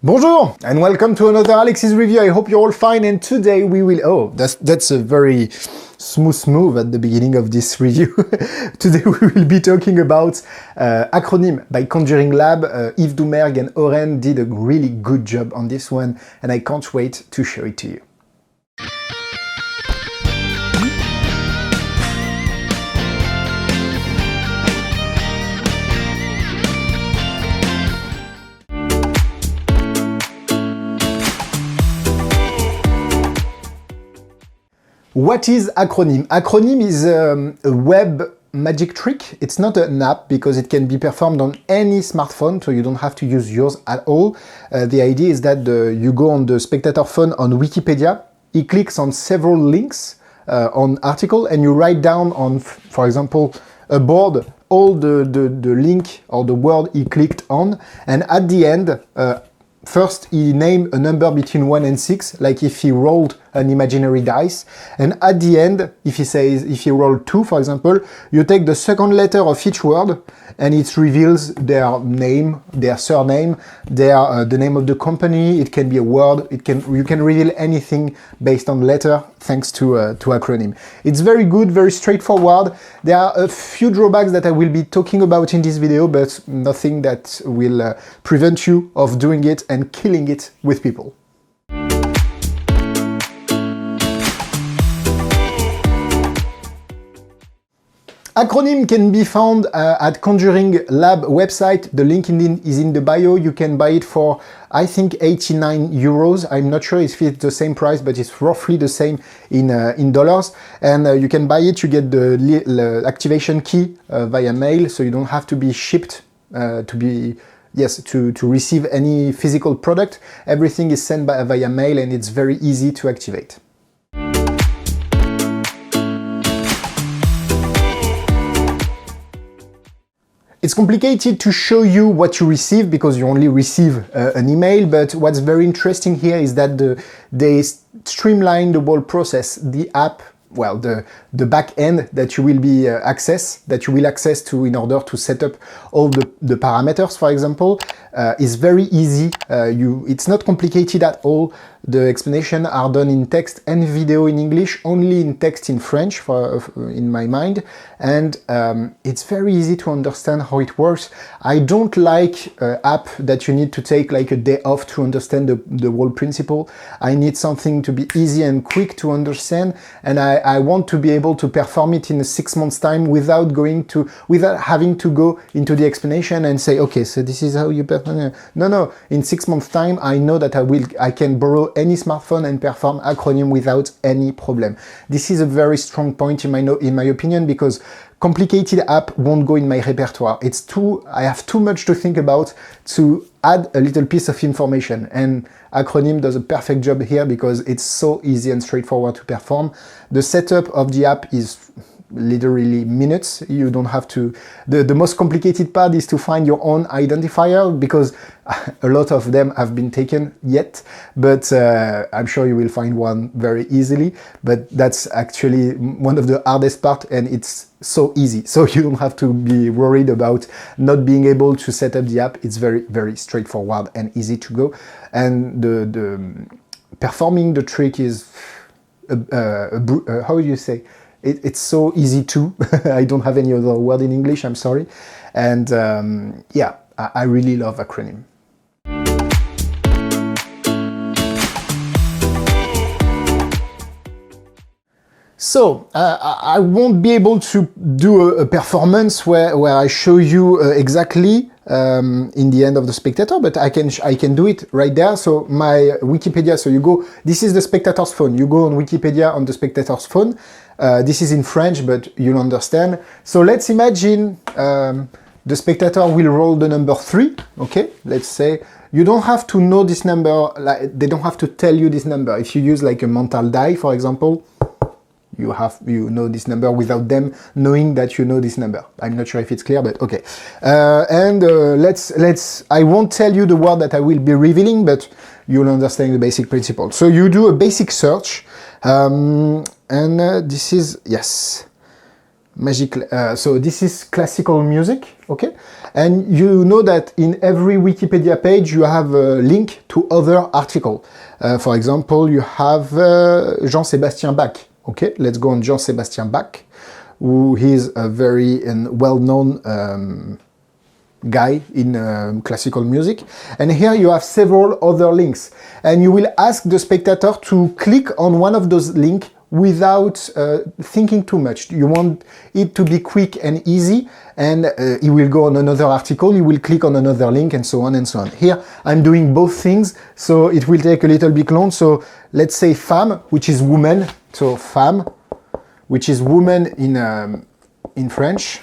Bonjour and welcome to another Alexis Review. I hope you're all fine, and today we will... Oh, that's a very smooth move at the beginning of this review. Today we will be talking about Akronym by Conjuring Lab. Yves Doumergue and Oren did a really good job on this one, and I can't wait to show it to you. What is Akronym? Akronym is a web magic trick. It's not an app because it can be performed on any smartphone, so you don't have to use yours at all. The idea is that you go on the spectator phone on Wikipedia, he clicks on several links on article, and you write down on, for example, a board all the link or the word he clicked on, and at the end, first, he named a number between 1 and 6, like if he rolled an imaginary dice. And at the end, if he rolled 2, for example, you take the second letter of each word, and it reveals their name, their surname, the name of the company. It can be a word. You can reveal anything based on letter, thanks to Akronym. It's very good, very straightforward. There are a few drawbacks that I will be talking about in this video, but nothing that will prevent you of doing it and killing it with people. Akronym can be found at Conjuring Lab website. The link is in the bio. You can buy it for, I think, 89 euros. I'm not sure if it's the same price, but it's roughly the same in dollars. And you can buy it. You get the activation key via mail, so you don't have to be shipped to receive any physical product. Everything is sent via mail, and it's very easy to activate. It's complicated to show you what you receive because you only receive an email, but what's very interesting here is that they streamline the whole process. The app, well, the back end that you will access to in order to set up all the parameters, for example, is very easy. It's not complicated at all. The explanations are done in text and video in English, only in text in French, in my mind, and it's very easy to understand how it works. I don't like an app that you need to take like a day off to understand the whole principle. I need something to be easy and quick to understand, and I want to be able to perform it in 6 months' time without having to go into the explanation and say, okay, so this is how you perform. No, in 6 months' time, I know that I can borrow any smartphone and perform Akronym without any problem. This is a very strong point in my opinion, because complicated app won't go in my repertoire. I have too much to think about to add a little piece of information, and Akronym does a perfect job here because it's so easy and straightforward to perform. The setup of the app is literally minutes. You don't have to... The most complicated part is to find your own identifier, because a lot of them have been taken yet, but I'm sure you will find one very easily. But that's actually one of the hardest part, and it's so easy. So you don't have to be worried about not being able to set up the app. It's very, very straightforward and easy to go. And the performing the trick is, how do you say? It's so easy too. I don't have any other word in English, I'm sorry. And yeah, I really love Akronym. So, I won't be able to do a performance where I show you exactly in the end of the spectator, but I can do it right there. So my Wikipedia, so you go, this is the spectator's phone. You go on Wikipedia on the spectator's phone. This is in French, but you'll understand. So let's imagine the spectator will roll the number 3, okay? Let's say you don't have to know this number, like they don't have to tell you this number. If you use like a mental die, for example, you know this number without them knowing that you know this number. I'm not sure if it's clear, but okay. I won't tell you the word that I will be revealing, but you'll understand the basic principle. So you do a basic search, and this is, yes, magic. So this is classical music. Okay, and you know that in every Wikipedia page you have a link to other article. For example, you have Jean-Sébastien Bach. Okay, let's go on Jean-Sébastien Bach, who is a very well-known guy in classical music. And here you have several other links. And you will ask the spectator to click on one of those links without thinking too much. You want it to be quick and easy, and he will go on another article, he will click on another link, and so on and so on. Here I'm doing both things, so it will take a little bit long. So let's say femme, which is woman, so femme, which is woman in French.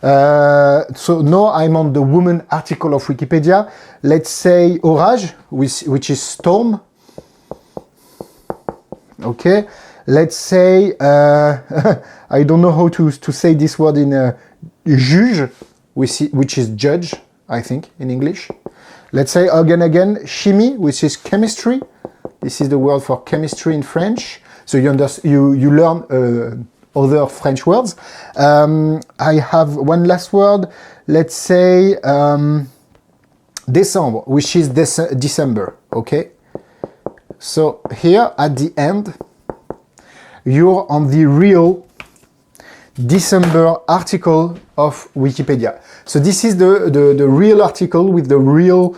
So now I'm on the woman article of Wikipedia. Let's say orage, which is storm. Okay. Let's say, I don't know how to say this word in juge, which is judge, I think, in English. Let's say again, chimie, which is chemistry. This is the word for chemistry in French. So you learn other French words. I have one last word. Let's say décembre, which is December. Okay. So here at the end, you're on the real December article of Wikipedia. So this is the real article with the real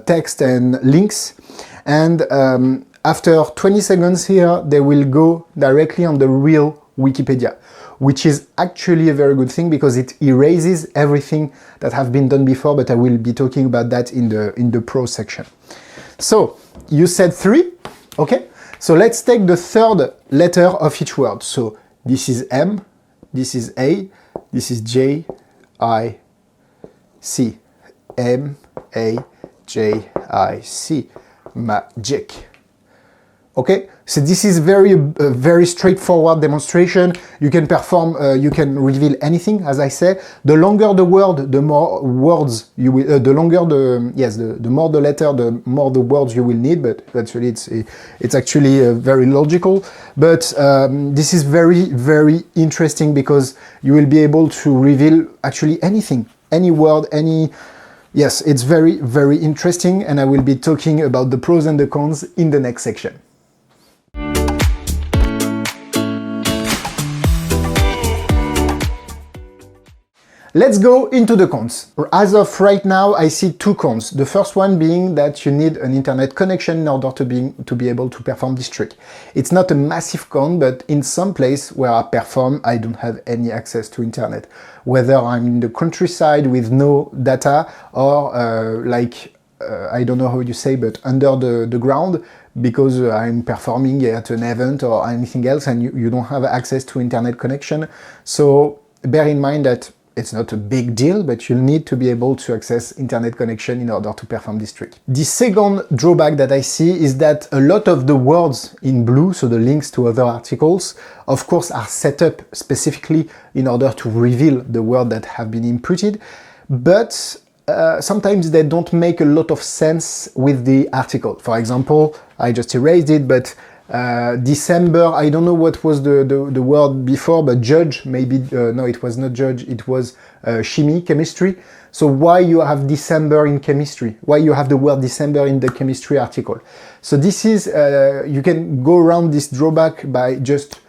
text and links. And after 20 seconds here, they will go directly on the real Wikipedia, which is actually a very good thing because it erases everything that have been done before, but I will be talking about that in the pro section. So you said 3, okay? So let's take the third letter of each word. So this is M, this is A, this is J, I, C. M, A, J, I, C. Magic. Okay, so this is very straightforward demonstration. You can perform, you can reveal anything, as I say. The longer the word, the more words you will. The more the letter, the more the words you will need. But actually, it's actually very logical. But this is very interesting because you will be able to reveal actually anything, any word, any. Yes, it's very interesting, and I will be talking about the pros and the cons in the next section. Let's go into the cons. As of right now, I see 2 cons. The first one being that you need an internet connection in order to be able to perform this trick. It's not a massive con, but in some place where I perform, I don't have any access to internet. Whether I'm in the countryside with no data or I don't know how you say, but under the ground, because I'm performing at an event or anything else and you don't have access to internet connection. So bear in mind that it's not a big deal, but you'll need to be able to access internet connection in order to perform this trick. The second drawback that I see is that a lot of the words in blue, so the links to other articles, of course are set up specifically in order to reveal the words that have been inputted, but sometimes they don't make a lot of sense with the article. For example, I just erased it, but December, I don't know what was the word before, but judge, maybe, no, it was not judge, it was chemistry. So why you have December in chemistry? Why you have the word December in the chemistry article? So this is, you can go around this drawback by just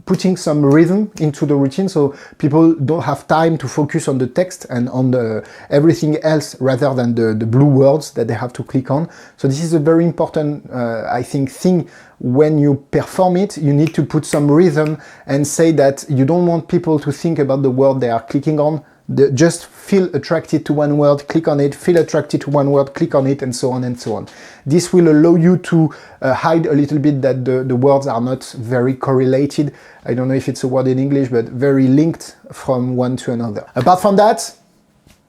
putting some rhythm into the routine so people don't have time to focus on the text and on everything else rather than the blue words that they have to click on. So this is a very important, I think, thing. When you perform it, you need to put some rhythm and say that you don't want people to think about the word they are clicking on. Just feel attracted to one word, click on it, feel attracted to one word, click on it, and so on and so on. This will allow you to hide a little bit that the words are not very correlated. I don't know if it's a word in English, but very linked from one to another. Apart from that,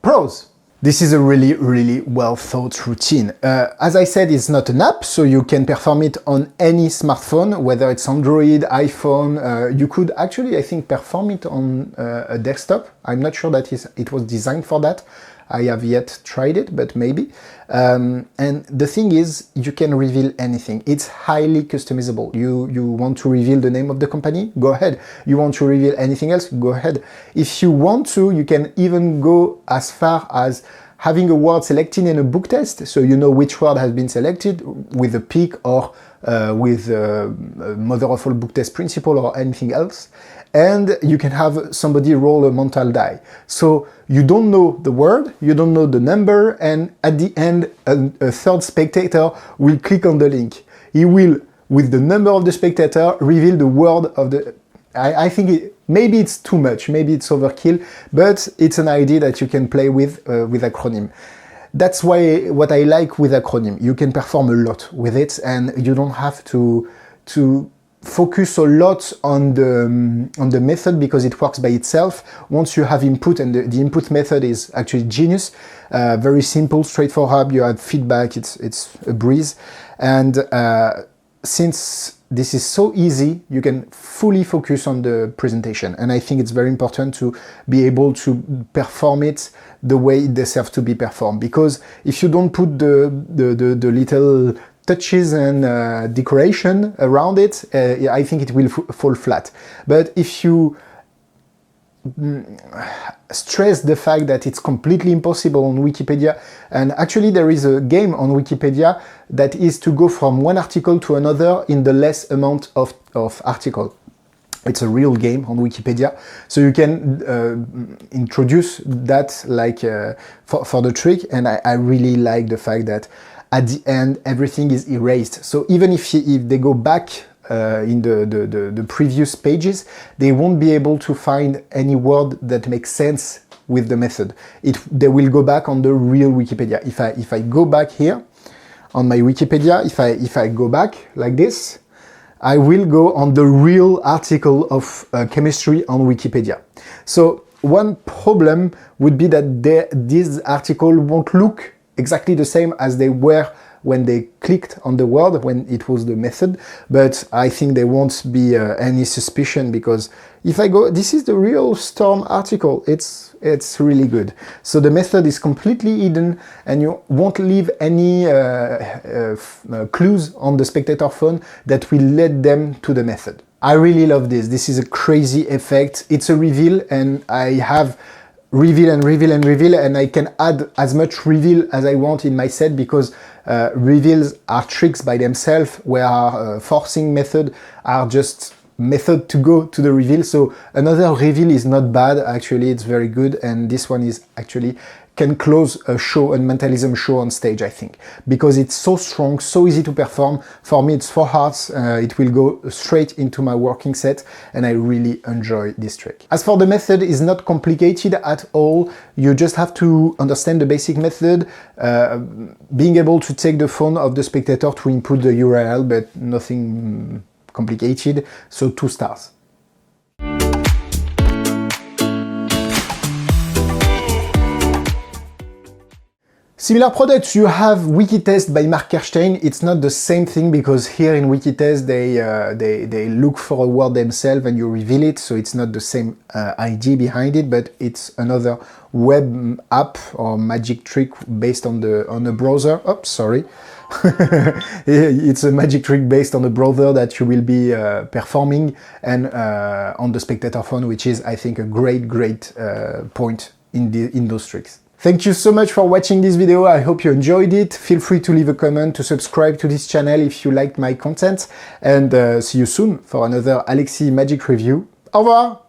pros. This is a really well thought routine. As I said, it's not an app, so you can perform it on any smartphone, whether it's Android, iPhone. You could actually, I think, perform it on a desktop. I'm not sure that it was designed for that. I have yet tried it, but maybe. And the thing is, you can reveal anything. It's highly customizable. You want to reveal the name of the company? Go ahead. You want to reveal anything else? Go ahead. If you want to, you can even go as far as having a word selected in a book test, so you know which word has been selected with a pick or with mother of all book test principle or anything else. And you can have somebody roll a mental die. So you don't know the word, you don't know the number, and at the end, a third spectator will click on the link. He will, with the number of the spectator, reveal the word of the... I think maybe it's too much, maybe it's overkill, but it's an idea that you can play with Akronym. That's why what I like with Akronym. You can perform a lot with it, and you don't have to focus a lot on the method because it works by itself. Once you have input, and the input method is actually genius, very simple, straightforward. You add feedback. It's a breeze, and since this is so easy, you can fully focus on the presentation. And I think it's very important to be able to perform it the way it deserves to be performed. Because if you don't put the little touches and decoration around it, I think it will fall flat. But if you stress the fact that it's completely impossible on Wikipedia, and actually there is a game on Wikipedia that is to go from one article to another in the less amount of article. It's a real game on Wikipedia, so you can introduce that like for the trick, and I really like the fact that at the end everything is erased. So even if they go back in the previous pages, they won't be able to find any word that makes sense with the method. They will go back on the real Wikipedia. If I go back here on my Wikipedia, if I go back like this, I will go on the real article of chemistry on Wikipedia. So one problem would be that this article won't look exactly the same as they were when they clicked on the word, when it was the method, but I think there won't be any suspicion, because if I go, this is the real Storm article, it's really good. So the method is completely hidden, and you won't leave any clues on the spectator phone that will lead them to the method. I really love this. This is a crazy effect. It's a reveal, and I have reveal and reveal and reveal, and I can add as much reveal as I want in my set, because reveals are tricks by themselves, where forcing method are just method to go to the reveal. So another reveal is not bad, actually, it's very good, and this one is actually can close a show, a mentalism show on stage, I think, because it's so strong, so easy to perform. For me, it's 4 hearts. It will go straight into my working set, and I really enjoy this trick. As for the method, it's not complicated at all. You just have to understand the basic method, being able to take the phone of the spectator to input the URL, but nothing complicated. So 2 stars. Similar products, you have Wikitest by Mark Kerstein. It's not the same thing, because here in Wikitest they look for a word themselves and you reveal it, so it's not the same idea behind it, but it's another web app or magic trick based on a browser. Oh, sorry. It's a magic trick based on a browser that you will be performing, and on the spectator phone, which is, I think, a great point in those tricks. Thank you so much for watching this video. I hope you enjoyed it. Feel free to leave a comment, to subscribe to this channel if you liked my content, and see you soon for another Alexis Magic Review. Au revoir!